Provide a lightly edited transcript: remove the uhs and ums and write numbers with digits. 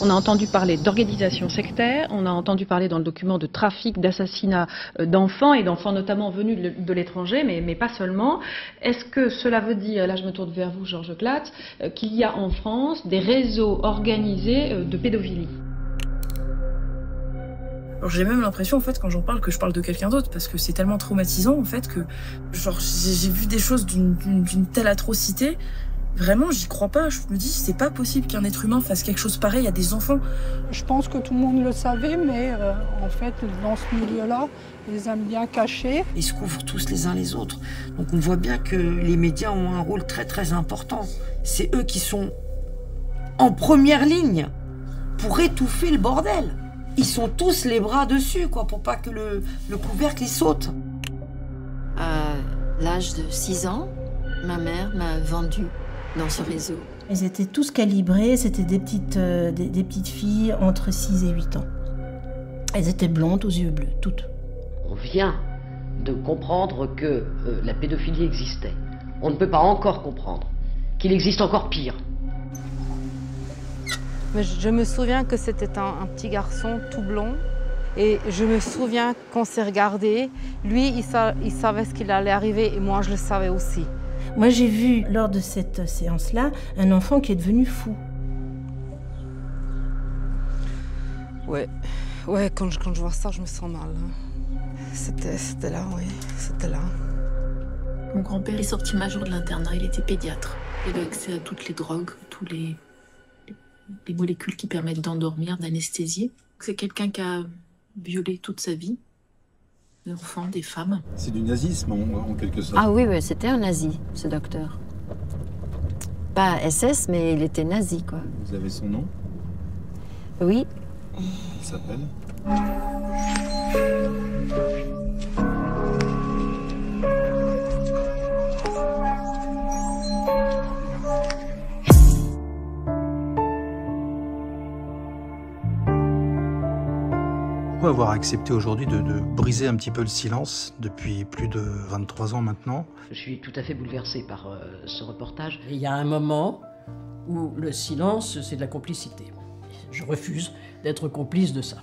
On a entendu parler d'organisation sectaire, on a entendu parler dans le document de trafic, d'assassinat d'enfants, et d'enfants notamment venus de l'étranger, mais pas seulement. Est-ce que cela veut dire, là je me tourne vers vous Georges Clatz, qu'il y a en France des réseaux organisés de pédophilie? Alors j'ai même l'impression en fait quand j'en parle que je parle de quelqu'un d'autre parce que c'est tellement traumatisant en fait que genre j'ai vu des choses d'une telle atrocité. Vraiment, j'y crois pas. Je me dis, c'est pas possible qu'un être humain fasse quelque chose pareil à des enfants. Je pense que tout le monde le savait, mais en fait, dans ce milieu-là, ils aiment bien cacher. Ils se couvrent tous les uns les autres. Donc on voit bien que les médias ont un rôle très très important. C'est eux qui sont en première ligne pour étouffer le bordel. Ils sont tous les bras dessus, quoi, pour pas que le couvercle y saute. À l'âge de 6 ans, ma mère m'a vendue dans ce réseau. Ils étaient tous calibrés, c'était des petites filles entre 6 et 8 ans. Elles étaient blondes aux yeux bleus, toutes. On vient de comprendre que la pédophilie existait. On ne peut pas encore comprendre qu'il existe encore pire. Mais je me souviens que c'était un petit garçon tout blond. Et je me souviens qu'on s'est regardé. Lui, il savait ce qu'il allait arriver et moi, je le savais aussi. Moi, j'ai vu, lors de cette séance-là, un enfant qui est devenu fou. Ouais, quand je vois ça, je me sens mal. C'était là, oui, c'était là. Mon grand-père est sorti major de l'internat, il était pédiatre. Il avait accès à toutes les drogues, tous les molécules qui permettent d'endormir, d'anesthésier. C'est quelqu'un qui a violé toute sa vie. Des enfants, des femmes. C'est du nazisme en quelque sorte. Ah oui, c'était un nazi, ce docteur. Pas SS, mais il était nazi, quoi. Vous avez son nom? Oui. Il s'appelle? Pourquoi avoir accepté aujourd'hui de briser un petit peu le silence depuis plus de 23 ans maintenant? Je suis tout à fait bouleversé par ce reportage. Il y a un moment où le silence, c'est de la complicité. Je refuse d'être complice de ça.